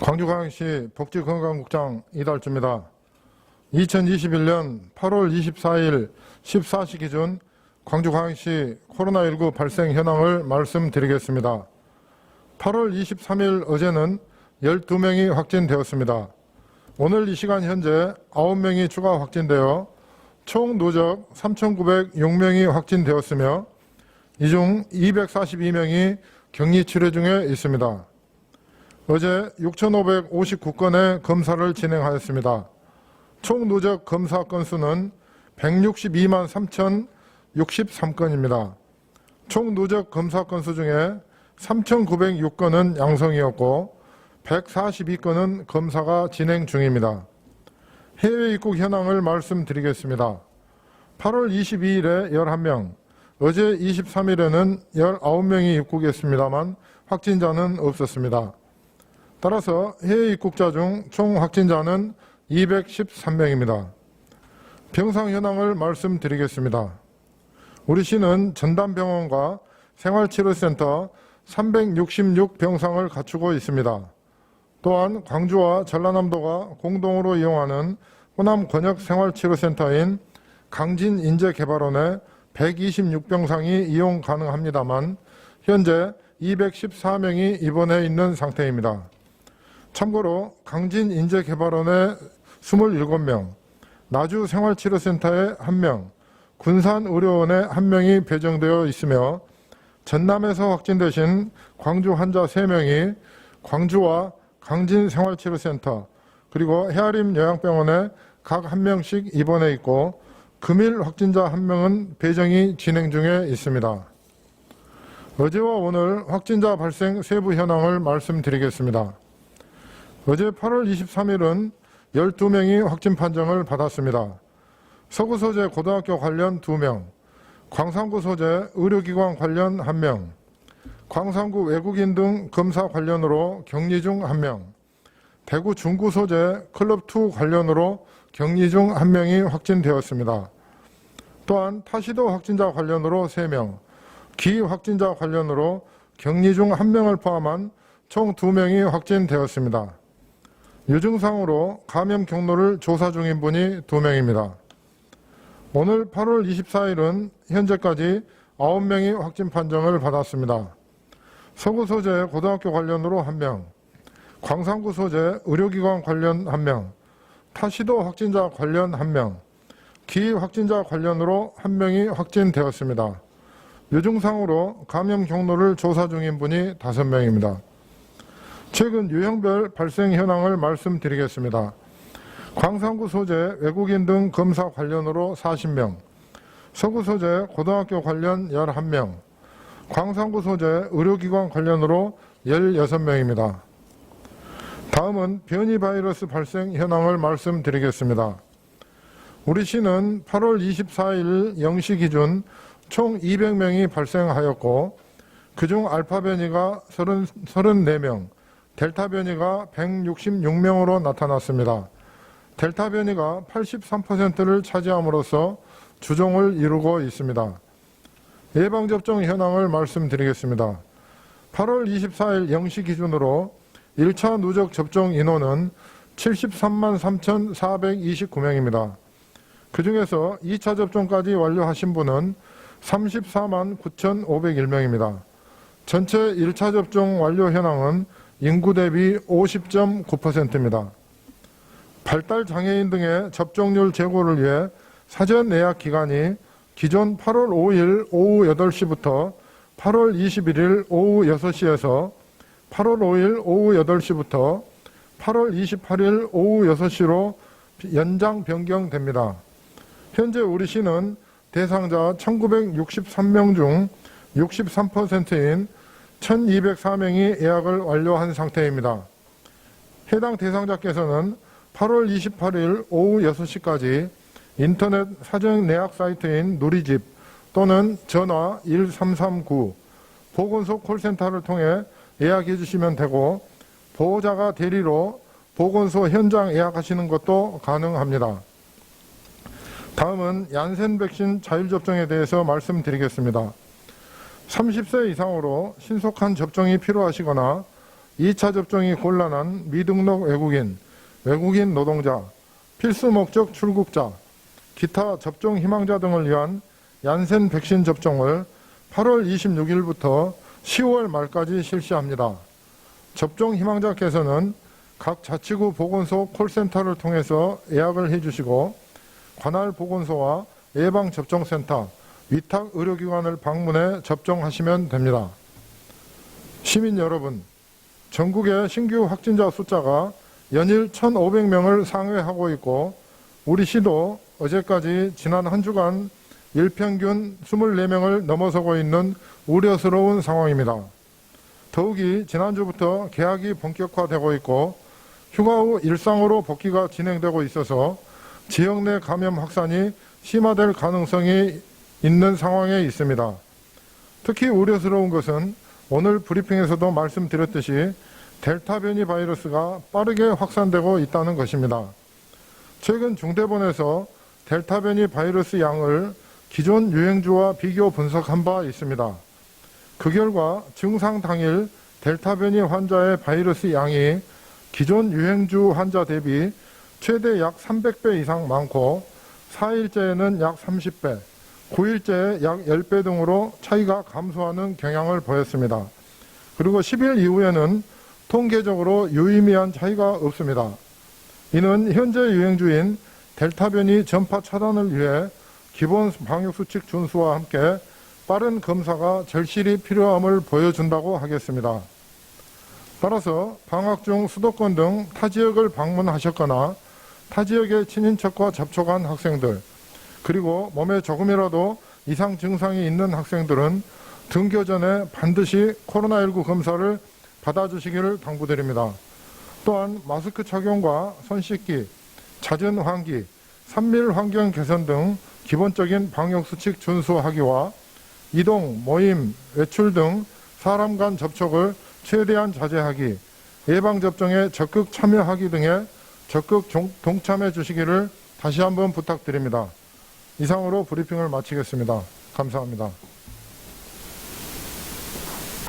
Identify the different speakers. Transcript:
Speaker 1: 광주광역시 복지건강국장 이달주입니다. 2021년 8월 24일 14시 기준 광주광역시 코로나19 발생 현황을 말씀드리겠습니다. 8월 23일 어제는 12명이 확진되었습니다. 오늘 이 시간 현재 9명이 추가 확진되어 총 누적 3,906명이 확진되었으며 이 중 242명이 격리 치료 중에 있습니다. 어제 6,559건의 검사를 진행하였습니다. 총 누적 검사 건수는 162만 3,063건입니다. 총 누적 검사 건수 중에 3,906건은 양성이었고 142건은 검사가 진행 중입니다. 해외 입국 현황을 말씀드리겠습니다. 8월 22일에 11명, 어제 23일에는 19명이 입국했습니다만 확진자는 없었습니다. 따라서 해외 입국자 중 총 확진자는 213명입니다. 병상 현황을 말씀드리겠습니다. 우리 시는 전담병원과 생활치료센터 366병상을 갖추고 있습니다. 또한 광주와 전라남도가 공동으로 이용하는 호남 권역생활치료센터인 강진인재개발원에 126병상이 이용 가능합니다만 현재 214명이 입원해 있는 상태입니다. 참고로 강진인재개발원에 27명, 나주생활치료센터에 1명, 군산의료원에 1명이 배정되어 있으며 전남에서 확진되신 광주 환자 3명이 광주와 강진생활치료센터 그리고 헤아림 요양병원에 각 1명씩 입원해 있고 금일 확진자 1명은 배정이 진행 중에 있습니다. 어제와 오늘 확진자 발생 세부 현황을 말씀드리겠습니다. 어제 8월 23일은 12명이 확진 판정을 받았습니다. 서구 소재 고등학교 관련 2명, 광산구 소재 의료기관 관련 1명, 광산구 외국인 등 검사 관련으로 격리 중 1명, 대구 중구 소재 클럽2 관련으로 격리 중 1명이 확진되었습니다. 또한 타시도 확진자 관련으로 3명, 기 확진자 관련으로 격리 중 1명을 포함한 총 2명이 확진되었습니다. 유증상으로 감염 경로를 조사 중인 분이 2명입니다. 오늘 8월 24일은 현재까지 9명이 확진 판정을 받았습니다. 서구 소재 고등학교 관련으로 1명, 광산구 소재 의료기관 관련 1명, 타시도 확진자 관련 1명, 기 확진자 관련으로 1명이 확진되었습니다. 유증상으로 감염 경로를 조사 중인 분이 5명입니다. 최근 유형별 발생 현황을 말씀드리겠습니다. 광산구 소재 외국인 등 검사 관련으로 40명, 서구 소재 고등학교 관련 11명, 광산구 소재 의료기관 관련으로 16명입니다. 다음은 변이 바이러스 발생 현황을 말씀드리겠습니다. 우리 시는 8월 24일 0시 기준 총 200명이 발생하였고 그중 알파 변이가 34명, 델타 변이가 166명으로 나타났습니다. 델타 변이가 83%를 차지함으로써 주종을 이루고 있습니다. 예방접종 현황을 말씀드리겠습니다. 8월 24일 0시 기준으로 1차 누적 접종 인원은 73만 3,429명입니다. 그 중에서 2차 접종까지 완료하신 분은 34만 9,501명입니다. 전체 1차 접종 완료 현황은 인구 대비 50.9%입니다. 발달 장애인 등의 접종률 제고를 위해 사전 예약 기간이 기존 8월 5일 오후 8시부터 8월 21일 오후 6시에서 8월 5일 오후 8시부터 8월 28일 오후 6시로 연장 변경됩니다. 현재 우리 시는 대상자 1963명 중 63%인 1204명이 예약을 완료한 상태입니다. 해당 대상자께서는 8월 28일 오후 6시까지 인터넷 사전 예약 사이트인 누리집 또는 전화 1339 보건소 콜센터를 통해 예약해 주시면 되고 보호자가 대리로 보건소 현장 예약하시는 것도 가능합니다. 다음은 얀센 백신 자율접종에 대해서 말씀드리겠습니다. 30세 이상으로 신속한 접종이 필요하시거나 2차 접종이 곤란한 미등록 외국인, 외국인 노동자, 필수 목적 출국자, 기타 접종 희망자 등을 위한 얀센 백신 접종을 8월 26일부터 10월 말까지 실시합니다. 접종 희망자께서는 각 자치구 보건소 콜센터를 통해서 예약을 해주시고 관할 보건소와 예방접종센터, 위탁 의료기관을 방문해 접종하시면 됩니다. 시민 여러분, 전국의 신규 확진자 숫자가 연일 1,500명을 상회하고 있고 우리 시도 어제까지 지난 한 주간 일평균 24명을 넘어서고 있는 우려스러운 상황입니다. 더욱이 지난주부터 개학이 본격화되고 있고 휴가 후 일상으로 복귀가 진행되고 있어서 지역 내 감염 확산이 심화될 가능성이 있는 상황에 있습니다. 특히 우려스러운 것은 오늘 브리핑에서도 말씀드렸듯이 델타 변이 바이러스가 빠르게 확산되고 있다는 것입니다. 최근 중대본에서 델타 변이 바이러스 양을 기존 유행주와 비교 분석한 바 있습니다. 그 결과 증상 당일 델타 변이 환자의 바이러스 양이 기존 유행주 환자 대비 최대 약 300배 이상 많고 4일째에는 약 30배, 9일째에 약 10배 등으로 차이가 감소하는 경향을 보였습니다. 그리고 10일 이후에는 통계적으로 유의미한 차이가 없습니다. 이는 현재 유행주인 델타 변이 전파 차단을 위해 기본 방역수칙 준수와 함께 빠른 검사가 절실히 필요함을 보여준다고 하겠습니다. 따라서 방학 중 수도권 등 타 지역을 방문하셨거나 타 지역의 친인척과 접촉한 학생들, 그리고 몸에 조금이라도 이상 증상이 있는 학생들은 등교 전에 반드시 코로나19 검사를 받아주시기를 당부드립니다. 또한 마스크 착용과 손 씻기, 잦은 환기, 산밀 환경 개선 등 기본적인 방역수칙 준수하기와 이동, 모임, 외출 등 사람 간 접촉을 최대한 자제하기, 예방접종에 적극 참여하기 등에 적극 동참해 주시기를 다시 한번 부탁드립니다. 이상으로 브리핑을 마치겠습니다. 감사합니다.